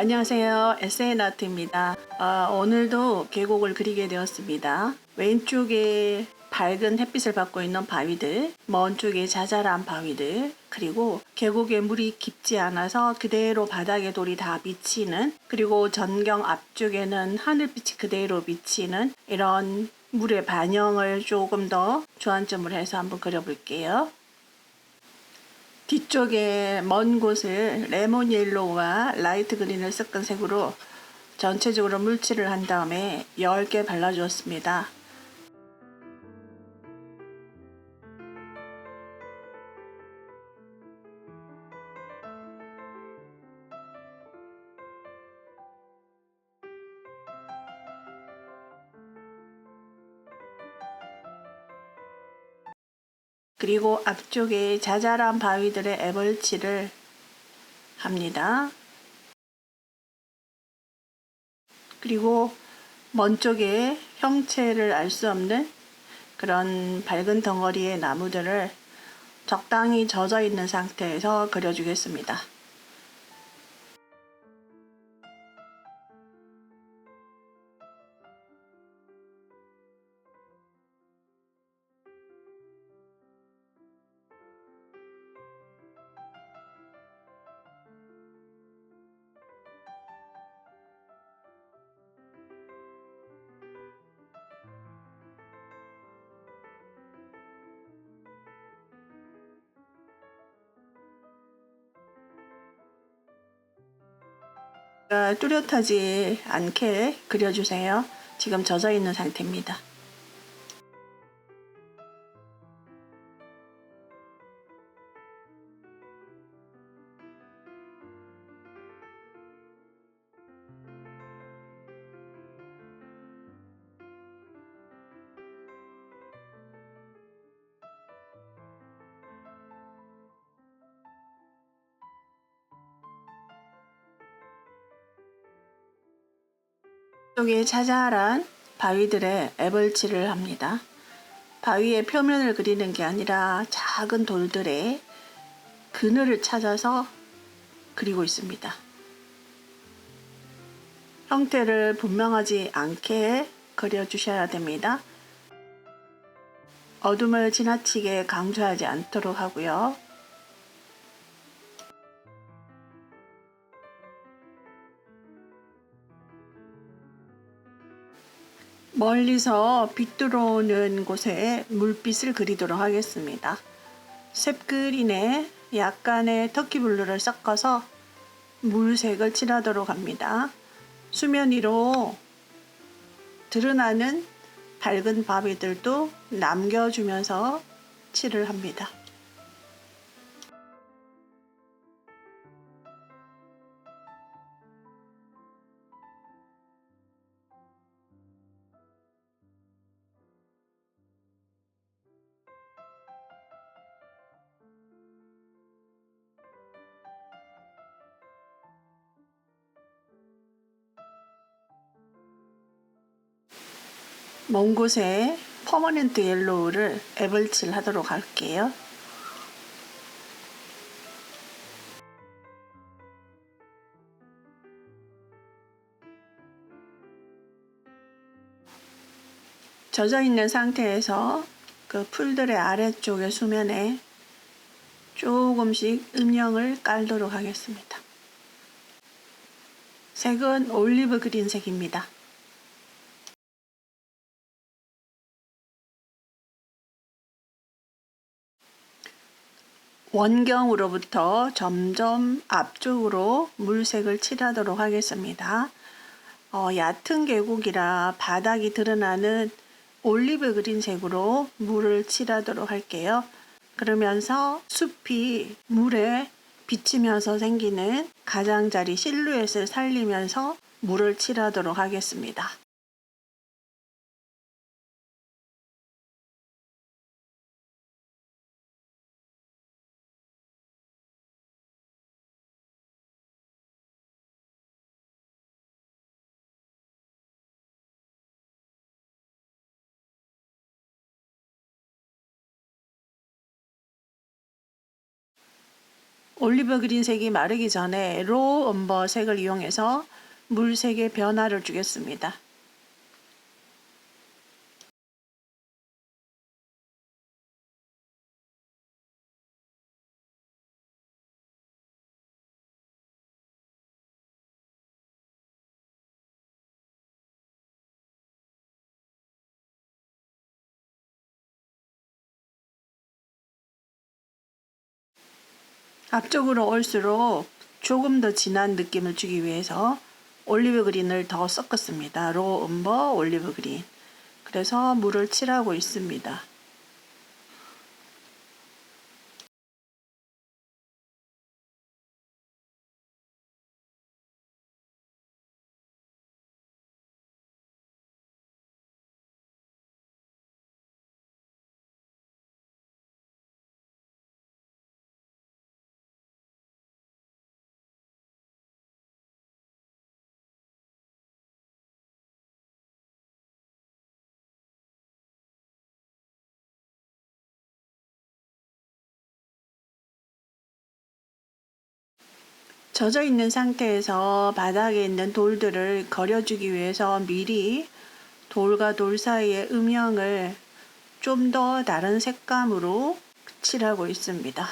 안녕하세요. SN아트입니다. 오늘도 계곡을 그리게 되었습니다. 왼쪽에 밝은 햇빛을 받고 있는 바위들, 먼 쪽에 자잘한 바위들, 그리고 계곡에 물이 깊지 않아서 그대로 바닥에 돌이 다 비치는, 그리고 전경 앞쪽에는 하늘빛이 그대로 비치는 이런 물의 반영을 조금 더 주안점으로 해서 한번 그려볼게요. 뒤쪽에 먼 곳을 레몬 옐로우와 라이트 그린을 섞은 색으로 전체적으로 물칠을 한 다음에 10개 발라주었습니다. 그리고 앞쪽에 자잘한 바위들의 애벌칠을 합니다. 그리고 먼 쪽에 형체를 알 수 없는 그런 밝은 덩어리의 나무들을 적당히 젖어 있는 상태에서 그려주겠습니다. 뚜렷하지 않게 그려주세요. 지금 젖어 있는 상태입니다. 속에 자잘한 바위들의 애벌칠을 합니다. 바위의 표면을 그리는 게 아니라 작은 돌들의 그늘을 찾아서 그리고 있습니다. 형태를 분명하지 않게 그려주셔야 됩니다. 어둠을 지나치게 강조하지 않도록 하고요. 멀리서 빛 들어오는 곳에 물빛을 그리도록 하겠습니다. sep그린에 약간의 터키블루를 섞어서 물색을 칠하도록 합니다. 수면 위로 드러나는 밝은 바위들도 남겨주면서 칠을 합니다. 먼 곳에 퍼머넨트 옐로우를 애벌칠 하도록 할게요. 젖어 있는 상태에서 그 풀들의 아래쪽의 수면에 조금씩 음영을 깔도록 하겠습니다. 색은 올리브 그린색입니다. 원경으로부터 점점 앞쪽으로 물색을 칠하도록 하겠습니다. 얕은 계곡이라 바닥이 드러나는 올리브 그린색으로 물을 칠하도록 할게요. 그러면서 숲이 물에 비치면서 생기는 가장자리 실루엣을 살리면서 물을 칠하도록 하겠습니다. 올리브 그린색이 마르기 전에 로우 엄버 색을 이용해서 물색의 변화를 주겠습니다. 앞쪽으로 올수록 조금 더 진한 느낌을 주기 위해서 올리브 그린을 더 섞었습니다. 로우 엄버 올리브 그린. 그래서 물을 칠하고 있습니다. 젖어 있는 상태에서 바닥에 있는 돌들을 거려주기 위해서 미리 돌과 돌 사이의 음영을 좀 더 다른 색감으로 칠하고 있습니다.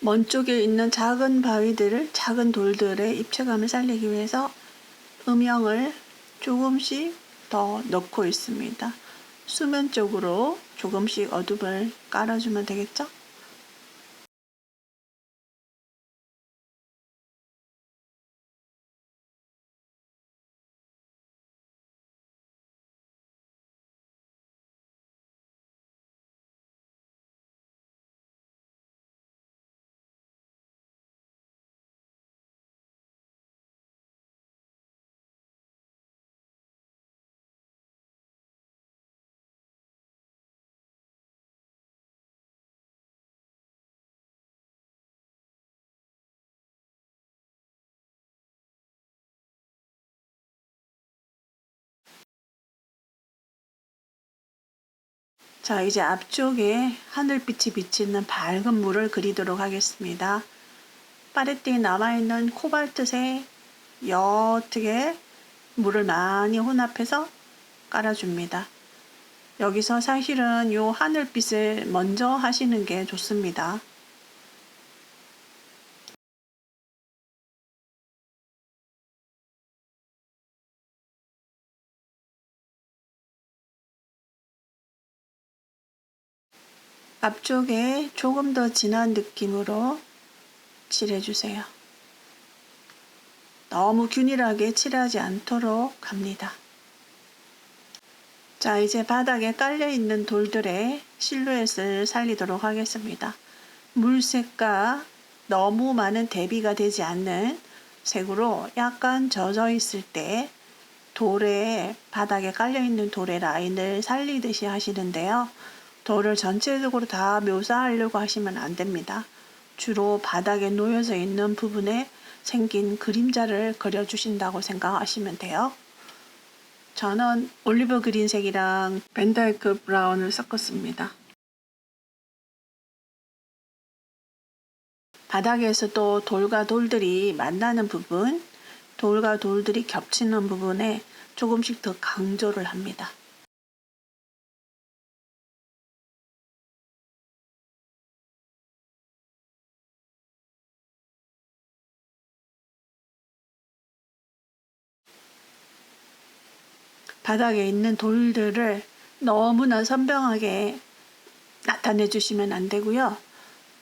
먼 쪽에 있는 작은 바위들을 작은 돌들의 입체감을 살리기 위해서 음영을 조금씩 더 넣고 있습니다. 수면 쪽으로 조금씩 어둠을 깔아주면 되겠죠? 자, 이제 앞쪽에 하늘빛이 비치는 밝은 물을 그리도록 하겠습니다. 파레트에 남아있는 코발트색 옅게 물을 많이 혼합해서 깔아줍니다. 여기서 사실은 이 하늘빛을 먼저 하시는 게 좋습니다. 앞쪽에 조금 더 진한 느낌으로 칠해주세요. 너무 균일하게 칠하지 않도록 합니다. 자, 이제 바닥에 깔려있는 돌들의 실루엣을 살리도록 하겠습니다. 물색과 너무 많은 대비가 되지 않는 색으로 약간 젖어 있을 때 돌에 바닥에 깔려있는 돌의 라인을 살리듯이 하시는데요. 돌을 전체적으로 다 묘사하려고 하시면 안 됩니다. 주로 바닥에 놓여져 있는 부분에 생긴 그림자를 그려주신다고 생각하시면 돼요. 저는 올리브 그린색이랑 벤다이크 브라운을 섞었습니다. 바닥에서도 돌과 돌들이 만나는 부분, 돌과 돌들이 겹치는 부분에 조금씩 더 강조를 합니다. 바닥에 있는 돌들을 너무나 선명하게 나타내 주시면 안 되고요.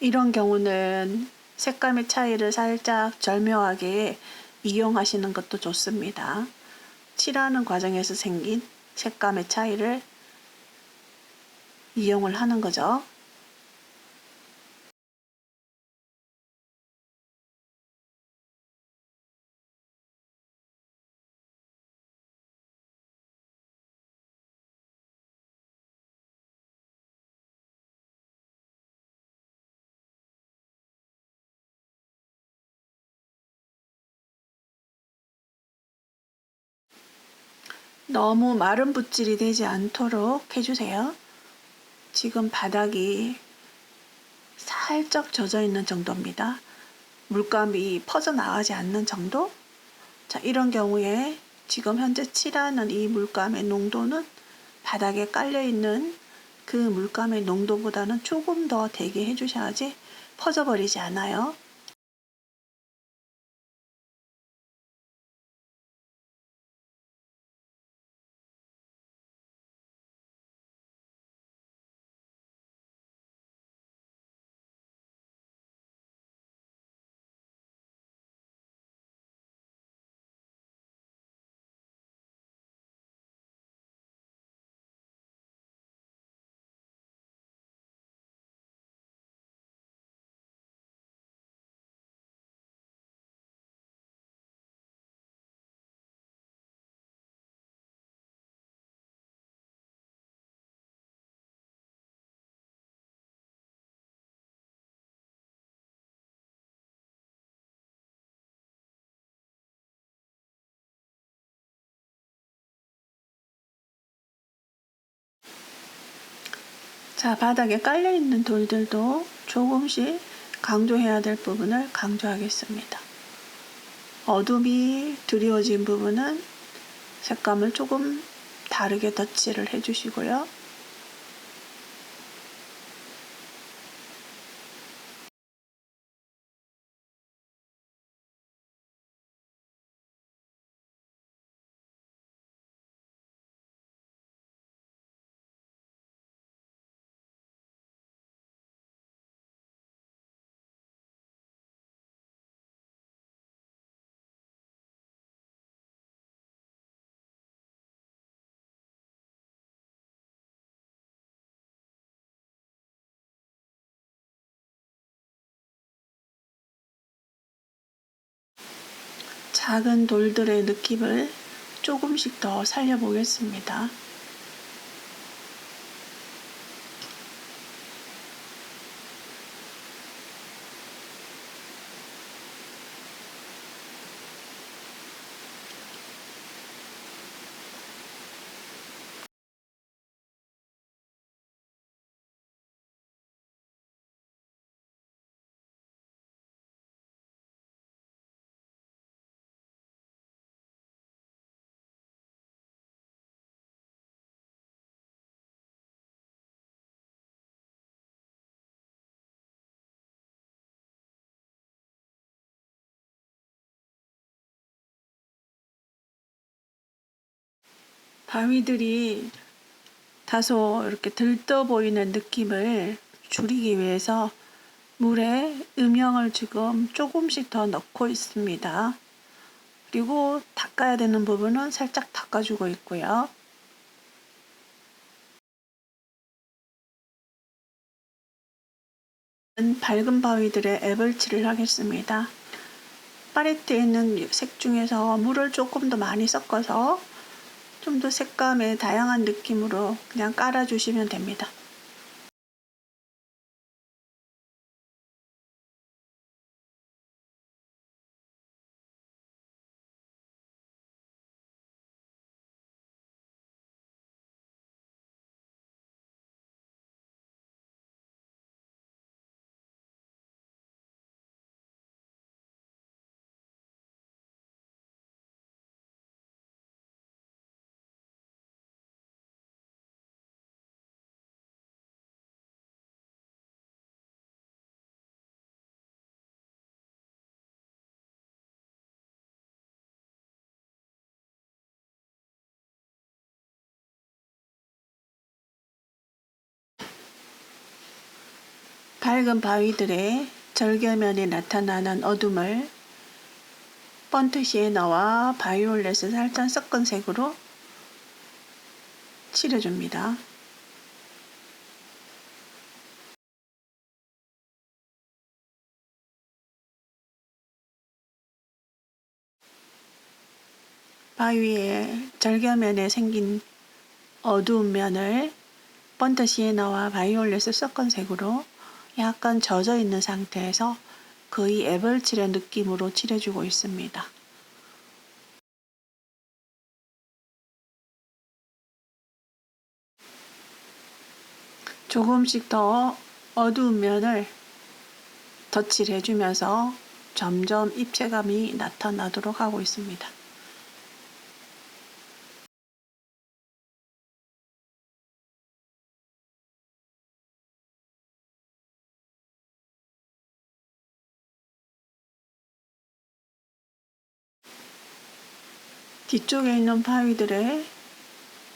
이런 경우는 색감의 차이를 살짝 절묘하게 이용하시는 것도 좋습니다. 칠하는 과정에서 생긴 색감의 차이를 이용을 하는 거죠. 너무 마른 붓질이 되지 않도록 해주세요. 지금 바닥이 살짝 젖어 있는 정도입니다. 물감이 퍼져나가지 않는 정도? 자, 이런 경우에 지금 현재 칠하는 이 물감의 농도는 바닥에 깔려있는 그 물감의 농도보다는 조금 더 되게 해주셔야지 퍼져버리지 않아요. 자, 바닥에 깔려있는 돌들도 조금씩 강조해야 될 부분을 강조하겠습니다. 어둠이 드리워진 부분은 색감을 조금 다르게 덧칠을 해주시고요. 작은 돌들의 느낌을 조금씩 더 살려보겠습니다. 바위들이 다소 이렇게 들떠 보이는 느낌을 줄이기 위해서 물에 음영을 지금 조금씩 더 넣고 있습니다. 그리고 닦아야 되는 부분은 살짝 닦아주고 있고요. 밝은 바위들의 앱을칠을 하겠습니다. 팔레트에 있는 색 중에서 물을 조금 더 많이 섞어서 좀 더 색감의 다양한 느낌으로 그냥 깔아주시면 됩니다. 밝은 바위들의 절개면에 나타나는 어둠을 번트 시에나와 바이올렛을 살짝 섞은 색으로 칠해줍니다. 바위의 절개면에 생긴 어두운 면을 번트 시에나와 바이올렛을 섞은 색으로 약간 젖어 있는 상태에서 거의 애벌칠의 느낌으로 칠해주고 있습니다. 조금씩 더 어두운 면을 덧칠해주면서 점점 입체감이 나타나도록 하고 있습니다. 뒤쪽에 있는 바위들의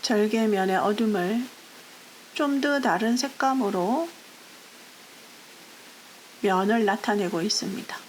절개면의 어둠을 좀 더 다른 색감으로 면을 나타내고 있습니다.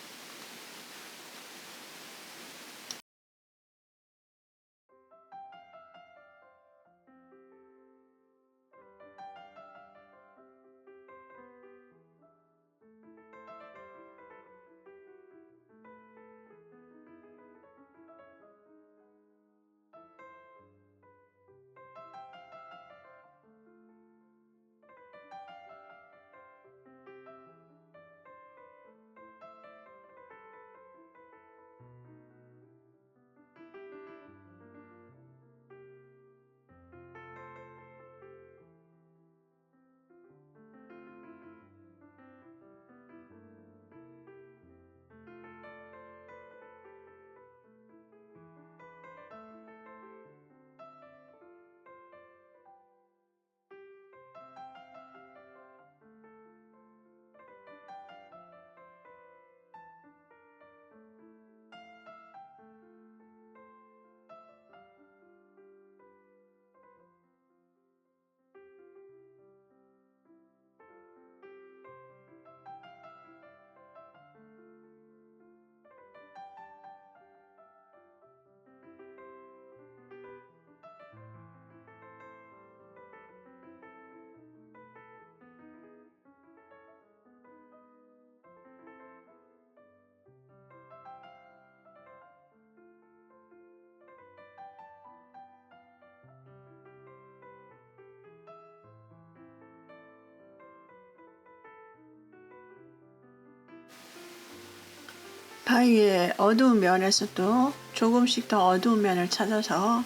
바위의 어두운 면에서도 조금씩 더 어두운 면을 찾아서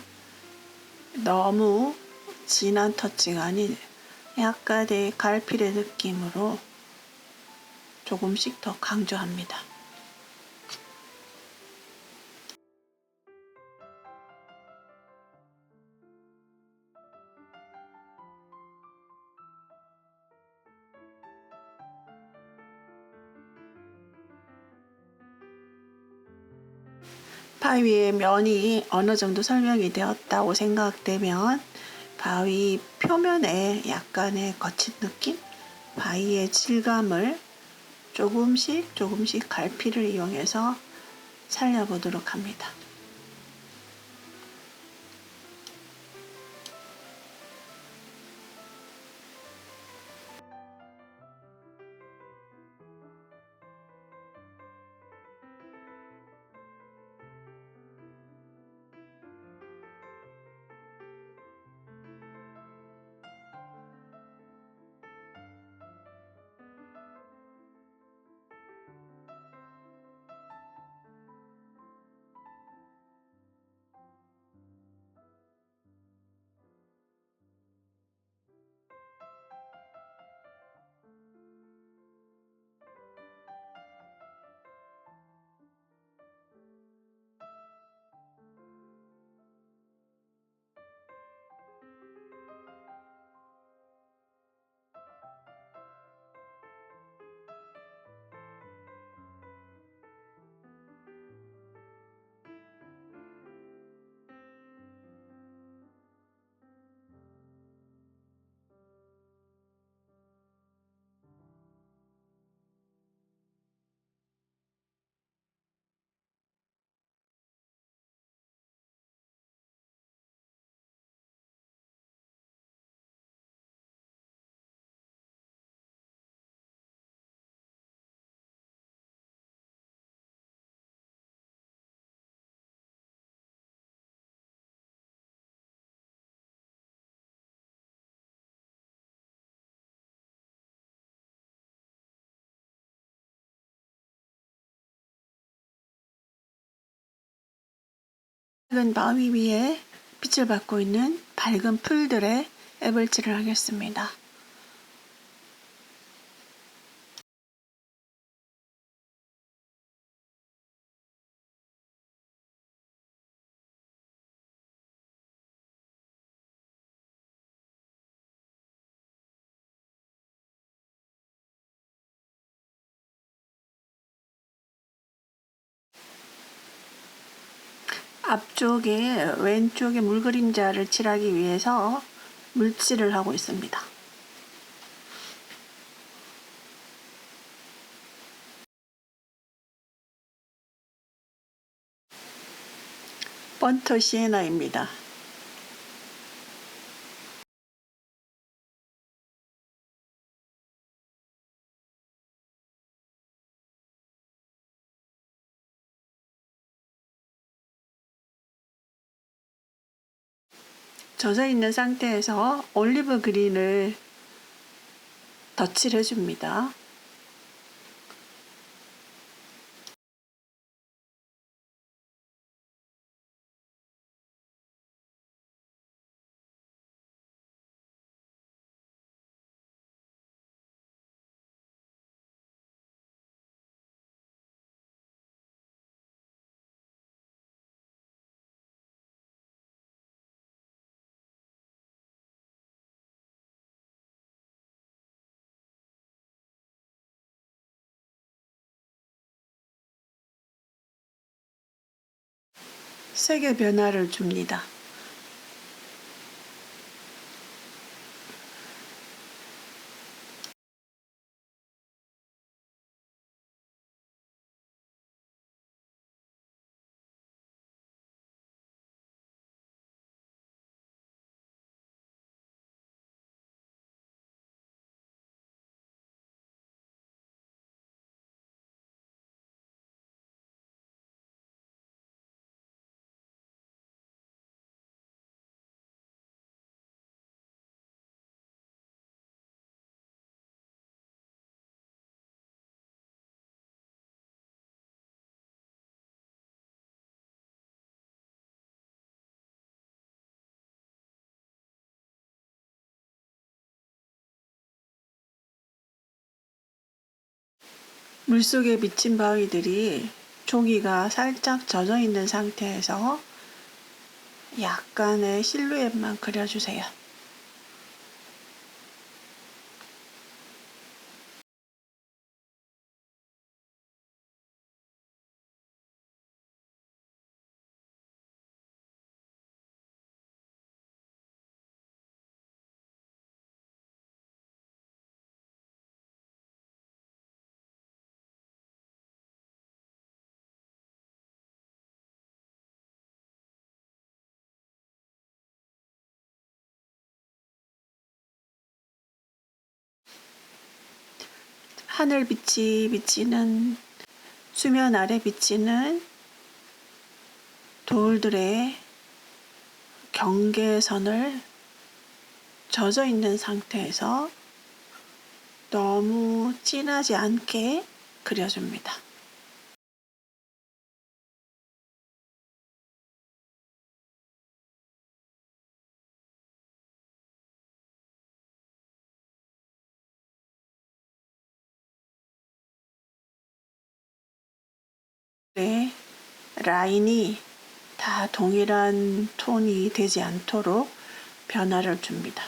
너무 진한 터치가 아닌 약간의 갈필의 느낌으로 조금씩 더 강조합니다. 바위의 면이 어느 정도 설명이 되었다고 생각되면 바위 표면에 약간의 거친 느낌, 바위의 질감을 조금씩 갈피를 이용해서 살려보도록 합니다. 밝은 바위 위에 빛을 받고 있는 밝은 풀들에 애벌칠을 하겠습니다. 앞쪽에 왼쪽에 물그림자를 칠하기 위해서 물칠을 하고 있습니다. 번터 시에나입니다. 젖어 있는 상태에서 올리브 그린을 덧칠해 줍니다. 색의 변화를 줍니다. 물속에 비친 바위들이 조기가 살짝 젖어 있는 상태에서 약간의 실루엣만 그려주세요. 하늘빛이 비치는 수면 아래 비치는 돌들의 경계선을 젖어 있는 상태에서 너무 진하지 않게 그려줍니다. 네, 라인이 다 동일한 톤이 되지 않도록 변화를 줍니다.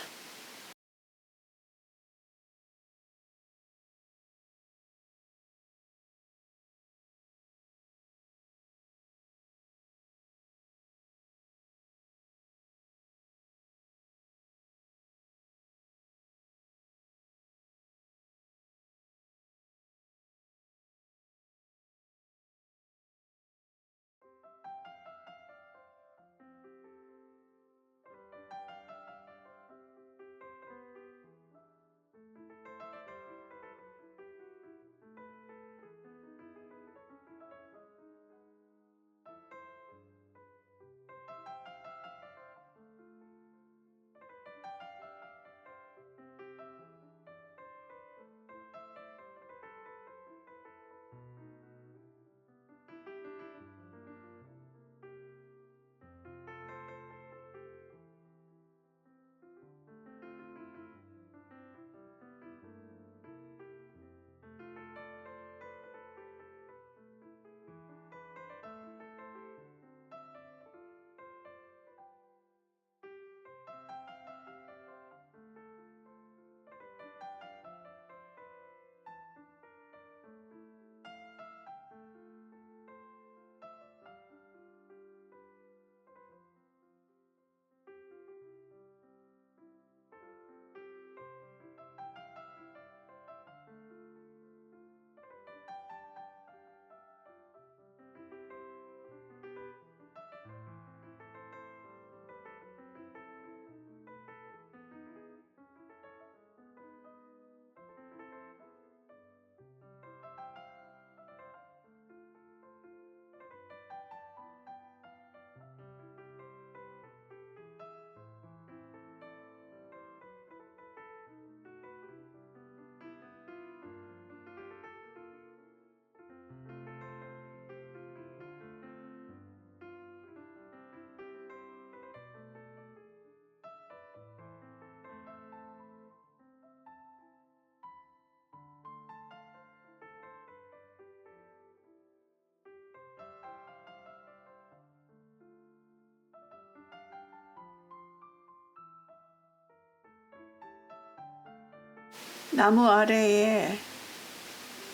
나무 아래에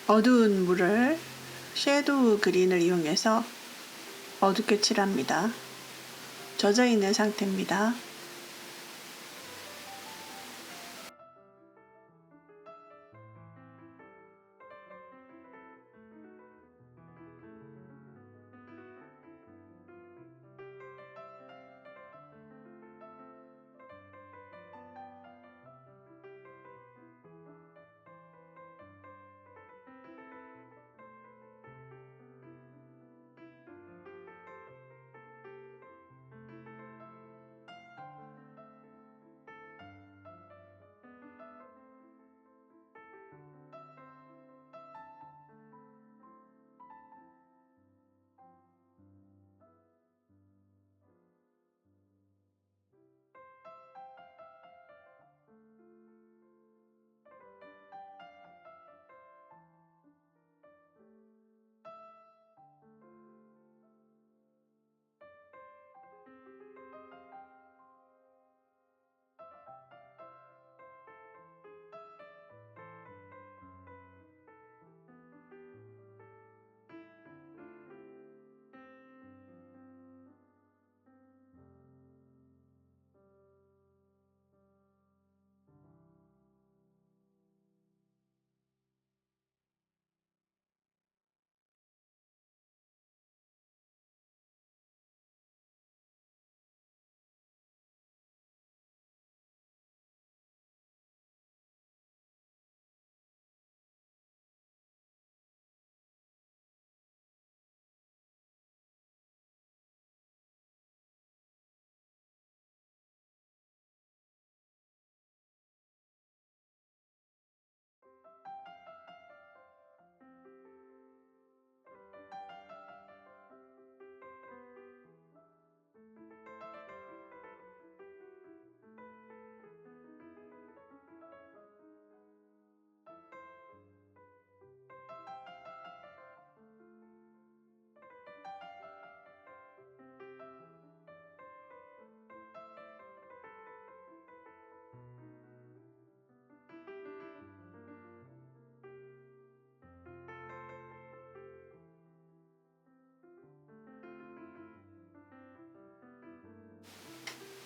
어두운 물을 섀도우 그린을 이용해서 어둡게 칠합니다. 젖어 있는 상태입니다.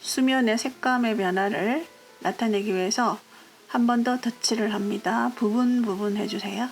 수면의 색감의 변화를 나타내기 위해서 한 번 더 덧칠을 합니다. 부분 해주세요.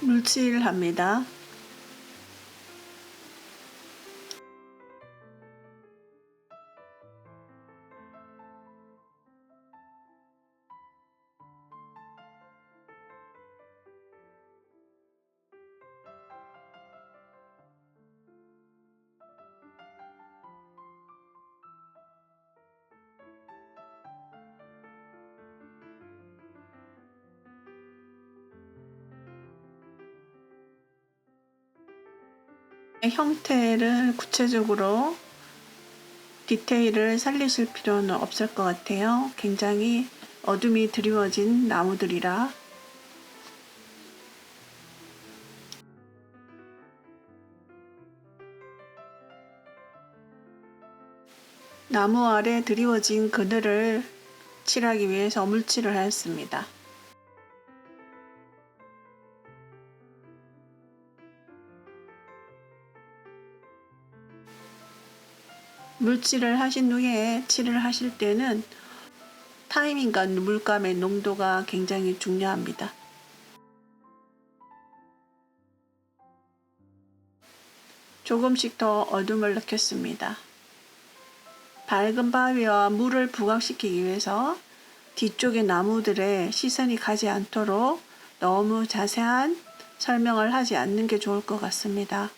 물칠합니다. 형태를 구체적으로 디테일을 살리실 필요는 없을 것 같아요. 굉장히 어둠이 드리워진 나무들이라. 나무 아래 드리워진 그늘을 칠하기 위해서 물칠을 하였습니다. 물칠을 하신 후에 칠을 하실 때는 타이밍과 물감의 농도가 굉장히 중요합니다. 조금씩 더 어둠을 넣겠습니다. 밝은 바위와 물을 부각시키기 위해서 뒤쪽의 나무들에 시선이 가지 않도록 너무 자세한 설명을 하지 않는 게 좋을 것 같습니다.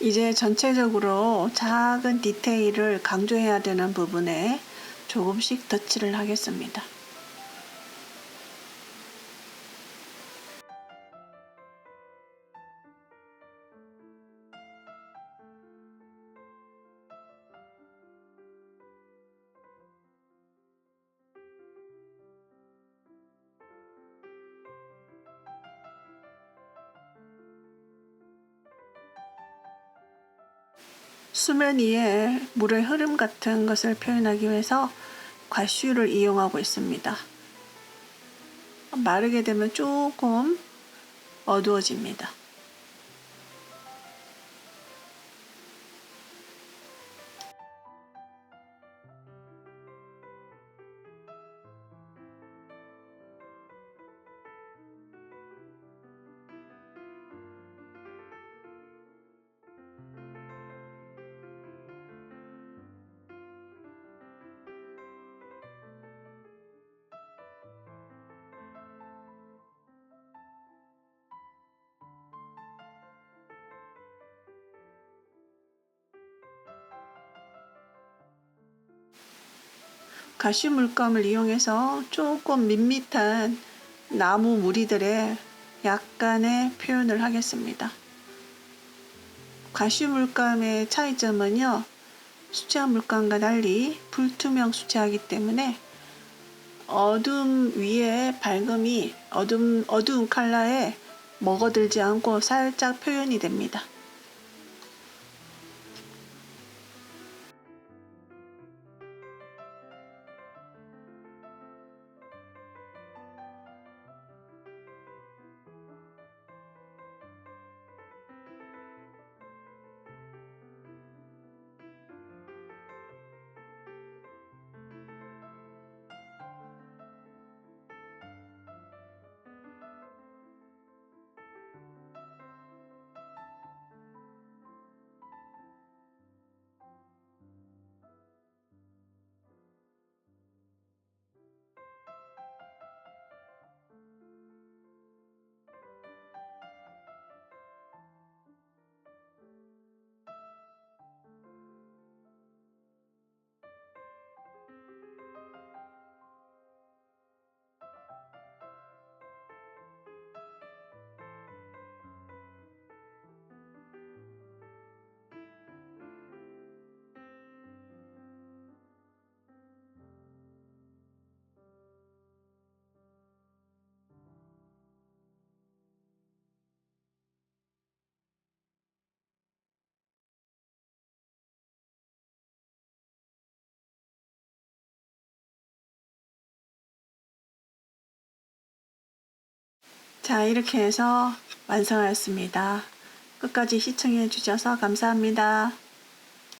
이제 전체적으로 작은 디테일을 강조해야 되는 부분에 조금씩 덧칠을 하겠습니다. 수면 위에 물의 흐름 같은 것을 표현하기 위해서 과슈를 이용하고 있습니다. 마르게 되면 조금 어두워집니다. 가시 물감을 이용해서 조금 밋밋한 나무 무리들의 약간의 표현을 하겠습니다. 가시 물감의 차이점은요, 수채화 물감과 달리 불투명 수채화이기 때문에 어둠 위에 밝음이 어두운 컬러에 먹어들지 않고 살짝 표현이 됩니다. 자, 이렇게 해서 완성하였습니다. 끝까지 시청해 주셔서 감사합니다.